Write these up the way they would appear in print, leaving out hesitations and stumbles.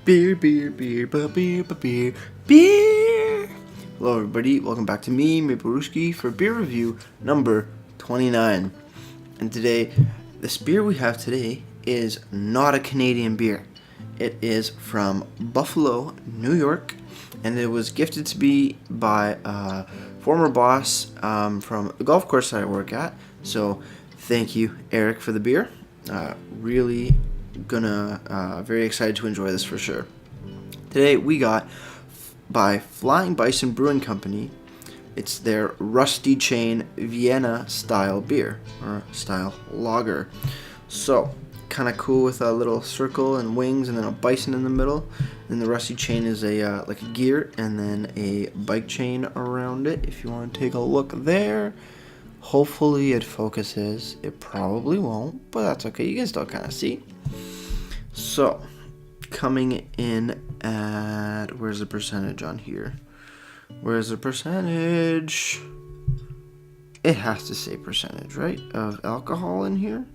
Beer, beer, beer, beer, beer, beer. Hello, everybody. Welcome back to me, Maple for beer review number 29. And today, this beer we have today is not a Canadian beer. It is from Buffalo, New York, and it was gifted to me by a former boss from the golf course that I work at. So, thank you, Eric, for the beer. Really very excited to enjoy this for sure. Today we got by Flying Bison Brewing Company. It's their Rusty Chain Vienna style beer or style lager. So kind of cool with a little circle and wings and then a bison in the middle. And the Rusty Chain is a like a gear and then a bike chain around it. If you want to take a look there. Hopefully it focuses. It probably won't, but that's okay. You can still kind of see. So, coming in at... Where's the percentage on here? Where's the percentage? It has to say percentage, right? Of alcohol in here?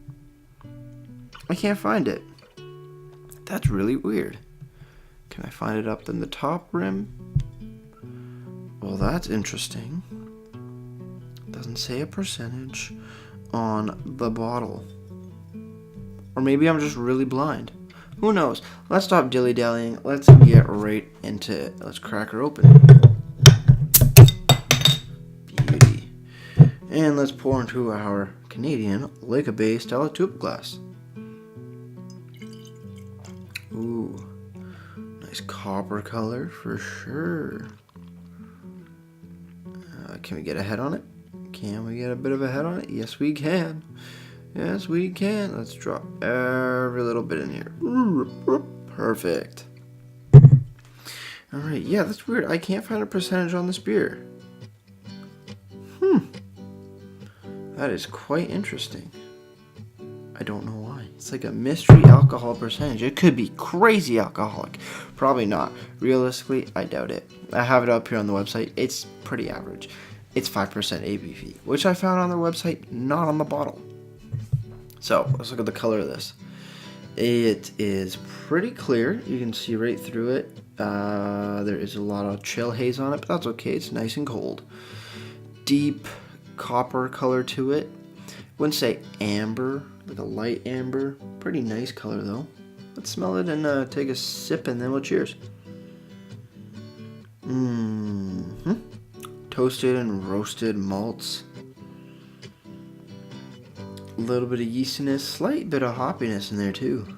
I can't find it. That's really weird. Can I find it up in the top rim? Well, that's interesting. Doesn't say a percentage on the bottle. Or maybe I'm just really blind. Who knows? Let's stop dilly-dallying. Let's get right into it. Let's crack her open. Beauty. And let's pour into our Canadian Lake Bay style tube glass. Ooh. Nice copper color for sure. Can we get a head on it? Can we get a bit of a head on it? Yes, we can. Yes, we can. Let's drop every little bit in here. Perfect. Alright, yeah, that's weird. I can't find a percentage on this beer. That is quite interesting. I don't know why. It's like a mystery alcohol percentage. It could be crazy alcoholic. Probably not. Realistically, I doubt it. I have it up here on the website. It's pretty average. It's 5% ABV, which I found on their website, not on the bottle. So, let's look at the color of this. It is pretty clear. You can see right through it. There is a lot of chill haze on it, but that's okay. It's nice and cold. Deep copper color to it. Wouldn't say amber, like a light amber. Pretty nice color, though. Let's smell it and take a sip, and then we'll cheers. Toasted and roasted malts. A little bit of yeastiness, slight bit of hoppiness in there too.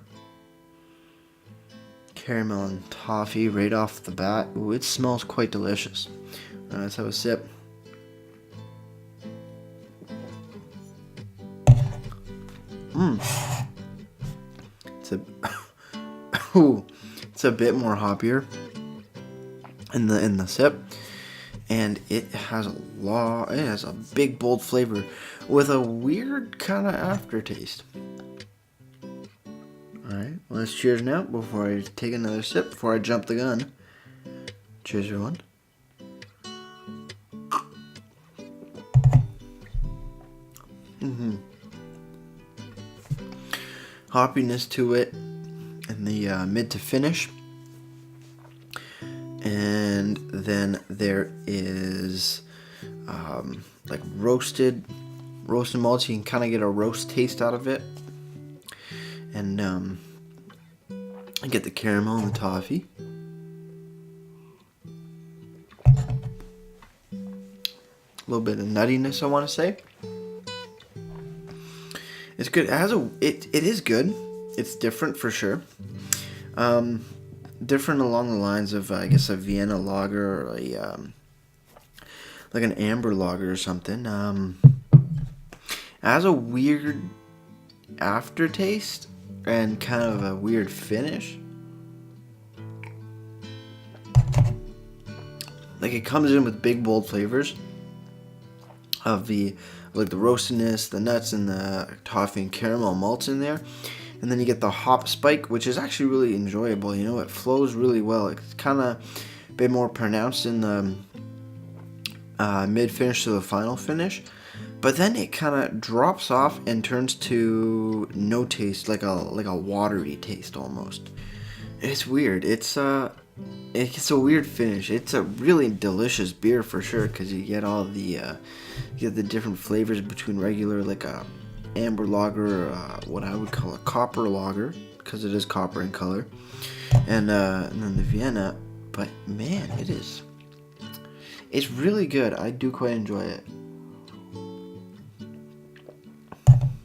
Caramel and toffee right off the bat. Ooh, it smells quite delicious. Let's have a sip. It's a bit more hoppier in the sip. And it has a big bold flavor with a weird kind of aftertaste. Alright, let's cheers now before I take another sip, before I jump the gun. Cheers, everyone. Hoppiness to it in the mid to finish. And then there is like roasted malts. You can kind of get a roast taste out of it. And I get the caramel and the toffee. A little bit of nuttiness, I want to say. It's good. It is good. It's different for sure. Different along the lines of, I guess, a Vienna lager or like an amber lager or something. It has a weird aftertaste and kind of a weird finish. Like, it comes in with big, bold flavors of the roastedness, the nuts, and the toffee and caramel malts in there. And then you get the hop spike, which is actually really enjoyable. You know, it flows really well. It's kind of a bit more pronounced in the mid-finish to the final finish. But then it kind of drops off and turns to no taste, like a watery taste almost. It's weird. It's a weird finish. It's a really delicious beer for sure because you get all the you get the different flavors between regular like a amber lager or what I would call a copper lager because it is copper in color, and then the Vienna. But man, it's really good. I do quite enjoy it.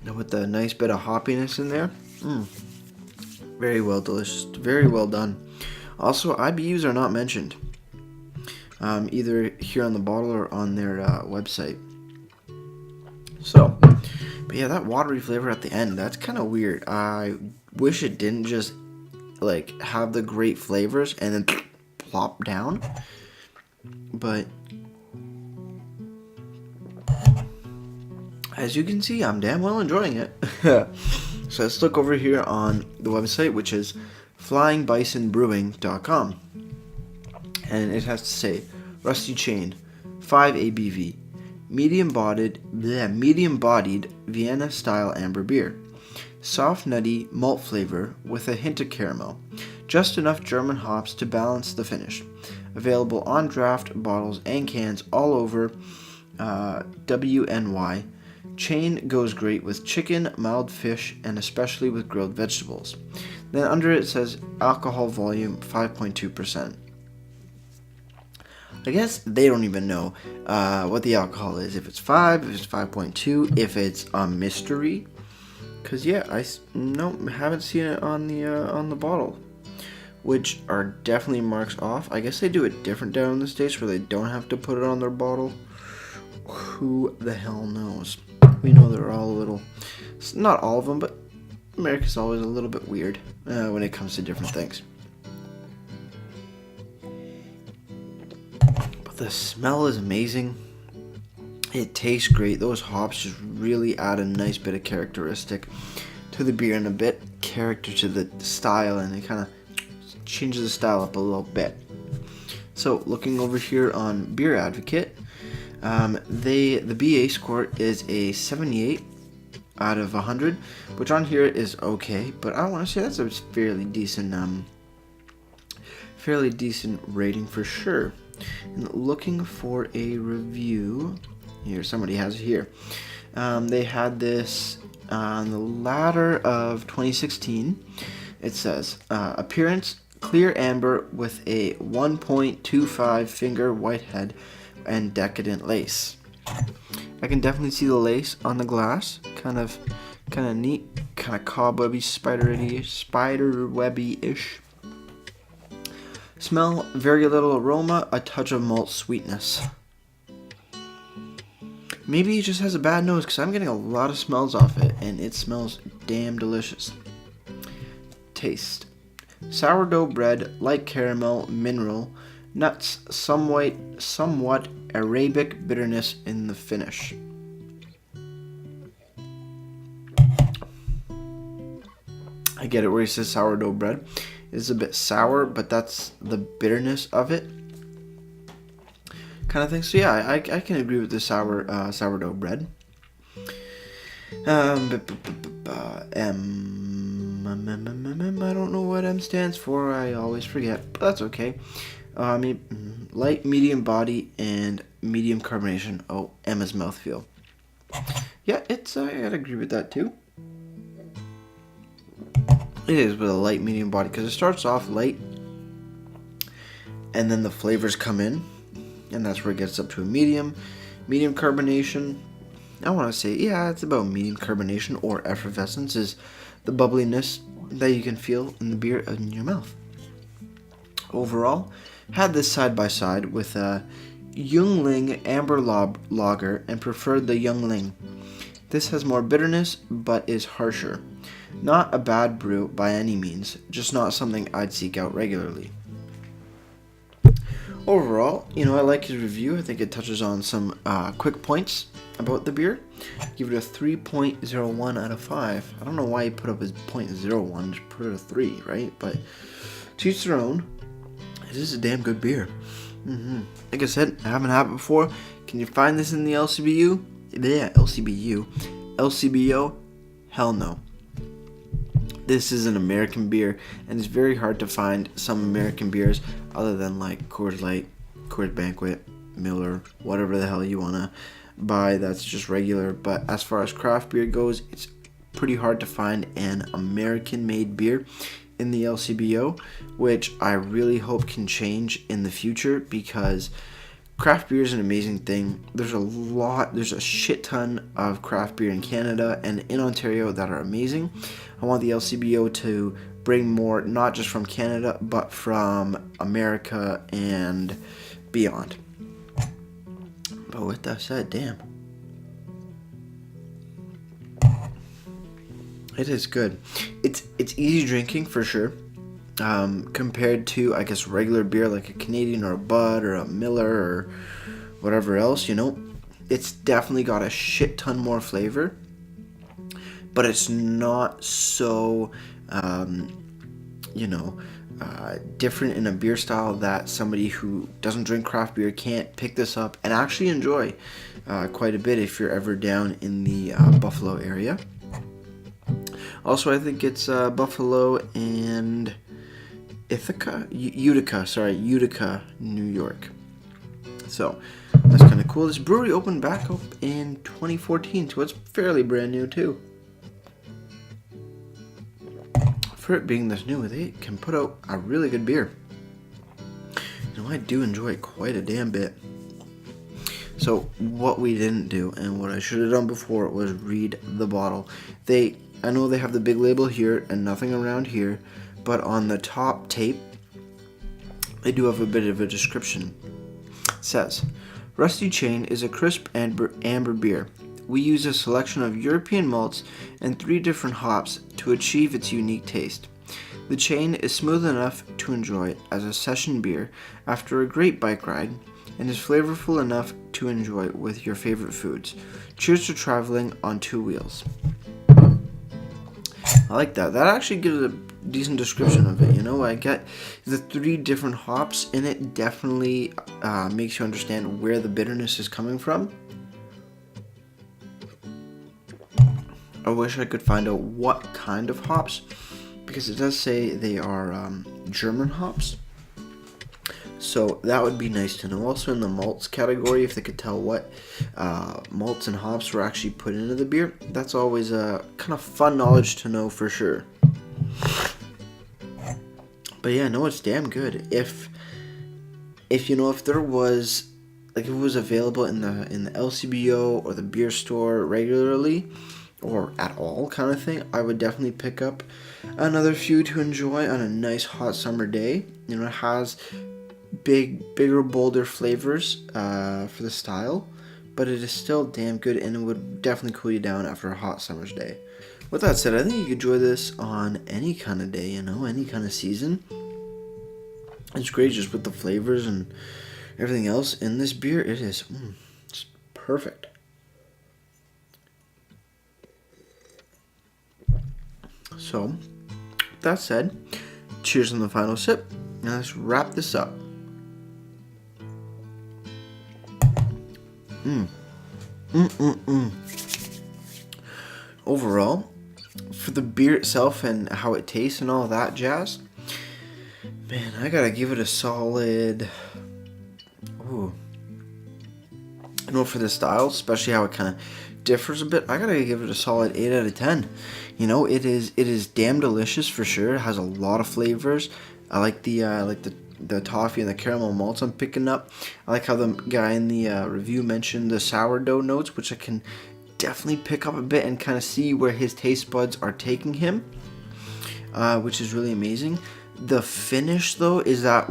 And with the nice bit of hoppiness in there. Very well, delicious. Very well done. Also, IBUs are not mentioned, either here on the bottle or on their website. So, but yeah, that watery flavor at the end, that's kind of weird. I wish it didn't just like have the great flavors and then plop down. But as you can see, I'm damn well enjoying it. So let's look over here on the website, which is flyingbisonbrewing.com. And it has to say, Rusty Chain, 5 ABV, medium-bodied Vienna-style amber beer. Soft, nutty malt flavor with a hint of caramel. Just enough German hops to balance the finish. Available on draft bottles and cans all over WNY. Chain goes great with chicken, mild fish, and especially with grilled vegetables. Then under it says alcohol volume 5.2%. I guess they don't even know what the alcohol is. If it's 5, if it's 5.2, if it's a mystery. Cause yeah, I haven't seen it on the bottle, which are definitely marks off. I guess they do it different down in the States where they don't have to put it on their bottle. Who the hell knows? We know they're all a little, not all of them, but America's always a little bit weird when it comes to different things. But the smell is amazing. It tastes great. Those hops just really add a nice bit of characteristic to the beer and a bit character to the style, and it kind of changes the style up a little bit. So looking over here on Beer Advocate, the BA score is a 78 out of 100, which on here is okay, but I want to say that's a fairly decent rating for sure. And looking for a review here, somebody has it here. They had this on the latter of 2016. It says appearance: clear amber with a 1.25 finger whitehead and decadent lace. I can definitely see the lace on the glass. Kind of neat, kind of cobwebby, spiderwebby-ish. Smell: very little aroma, a touch of malt sweetness. Maybe it just has a bad nose because I'm getting a lot of smells off it, and it smells damn delicious. Taste: sourdough bread, light caramel, mineral, nuts, somewhat Arabic bitterness in the finish. I get it where he says sourdough bread. It's a bit sour, but that's the bitterness of it, kind of thing. So yeah, I can agree with the sourdough bread. I don't know what M stands for. I always forget, but that's okay. Light, medium body, and medium carbonation. Oh, M is mouthfeel. Yeah, I'd agree with that too. It is with a light, medium body because it starts off light, and then the flavors come in, and that's where it gets up to a medium carbonation. I want to say, yeah, it's about medium carbonation or effervescence is the bubbliness that you can feel in the beer in your mouth. Overall, had this side by side with a Youngling Amber Lager and preferred the Youngling. This has more bitterness but is harsher. Not a bad brew by any means, just not something I'd seek out regularly. Overall, I like his review. I think it touches on some quick points about the beer. Give it a 3.01 out of 5. I don't know why he put up his 0.01, just put it a 3, right? But to each their own. It is a damn good beer. Like I said, I haven't had it before. Can you find this in the LCBO? LCBO? Hell no. This is an American beer, and it's very hard to find some American beers other than like Coors Light, Coors Banquet, Miller, whatever the hell you want to buy that's just regular. But as far as craft beer goes, it's pretty hard to find an American-made beer in the LCBO, which I really hope can change in the future, because craft beer is an amazing thing. There's a shit ton of craft beer in Canada and in Ontario that are amazing. I want the LCBO to bring more, not just from Canada, but from America and beyond. But with that said, damn. It is good. It's easy drinking for sure. Compared to, I guess, regular beer like a Canadian or a Bud or a Miller or whatever else, it's definitely got a shit ton more flavor, but it's not so, different in a beer style that somebody who doesn't drink craft beer can't pick this up and actually enjoy quite a bit if you're ever down in the Buffalo area. Also, I think it's Buffalo and Utica, New York. So that's kind of cool. This brewery opened back up in 2014, so it's fairly brand new too. For it being this new, they can put out a really good beer. I do enjoy it quite a damn bit. So what we didn't do, and what I should have done before, was read the bottle. I know they have the big label here and nothing around here, but on the top tape, they do have a bit of a description. It says, Rusty Chain is a crisp amber beer. We use a selection of European malts and 3 different hops to achieve its unique taste. The Chain is smooth enough to enjoy as a session beer after a great bike ride, and is flavorful enough to enjoy with your favorite foods. Cheers to traveling on 2 wheels. I like that. That actually gives a decent description of it. I get the 3 different hops in it. Definitely makes you understand where the bitterness is coming from. I wish I could find out what kind of hops, because it does say they are German hops. So that would be nice to know. Also in the malts category, if they could tell what malts and hops were actually put into the beer, that's always a kind of fun knowledge to know for sure. But yeah, no, it's damn good. If there was, like, if it was available in the LCBO or the beer store regularly or at all kind of thing, I would definitely pick up another few to enjoy on a nice hot summer day. It has bigger, bolder flavors for the style, but it is still damn good, and it would definitely cool you down after a hot summer's day. With that said, I think you could enjoy this on any kind of day, any kind of season. It's great just with the flavors and everything else in this beer. It is it's perfect. So, with that said, cheers on the final sip, and let's wrap this up. Overall, for the beer itself and how it tastes and all that jazz, man, I gotta give it a solid. For the style, especially how it kind of differs a bit, I gotta give it a solid 8 out of 10. It is damn delicious for sure. It has a lot of flavors. I like the toffee and the caramel malts I'm picking up. I like how the guy in the review mentioned the sourdough notes, which I can definitely pick up a bit and kind of see where his taste buds are taking him, which is really amazing. The finish, though, is that's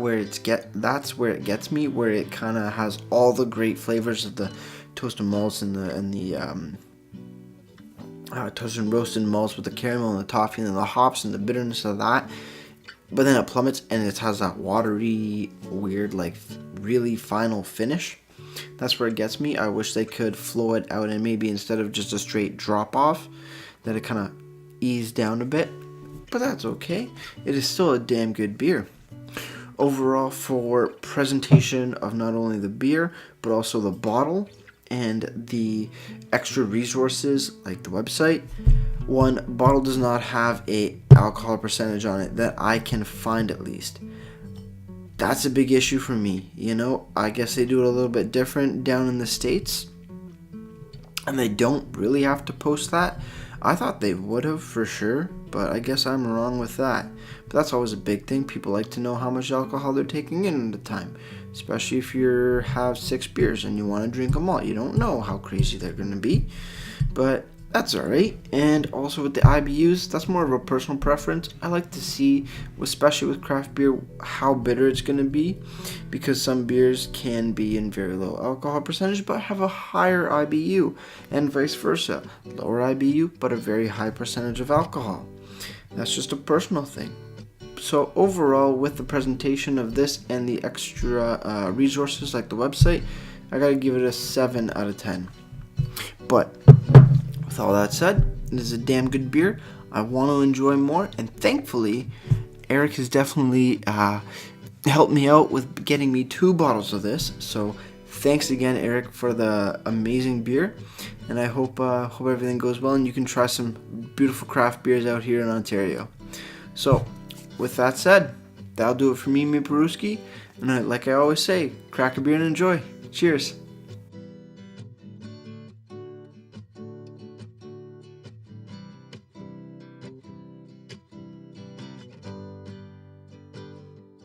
where it gets me, where it kind of has all the great flavors of the toasted malts and the toasted and roasted malts with the caramel and the toffee and then the hops and the bitterness of that. But then it plummets and it has that watery, weird, like really final finish. That's where it gets me. I wish they could flow it out and maybe instead of just a straight drop off, that it kind of eased down a bit. But that's okay. It is still a damn good beer. Overall, for presentation of not only the beer, but also the bottle and the extra resources like the website, one, bottle does not have a alcohol percentage on it that I can find, at least. That's a big issue for me. I guess they do it a little bit different down in the States, and they don't really have to post that. I thought they would have for sure, but I guess I'm wrong with that. But that's always a big thing. People like to know how much alcohol they're taking in at a time, especially if you have 6 beers and you want to drink them all. You don't know how crazy they're going to be, but that's alright. And also with the IBUs, that's more of a personal preference. I like to see, especially with craft beer, how bitter it's going to be, because some beers can be in very low alcohol percentage but have a higher IBU, and vice versa. Lower IBU but a very high percentage of alcohol. That's just a personal thing. So overall, with the presentation of this and the extra resources like the website, I gotta give it a 7 out of 10. But with all that said, it is a damn good beer. I want to enjoy more, and thankfully, Eric has definitely helped me out with getting me 2 bottles of this. So thanks again, Eric, for the amazing beer, and I hope everything goes well and you can try some beautiful craft beers out here in Ontario. So with that said, that'll do it for me, Maple Brewski, and like I always say, crack a beer and enjoy. Cheers.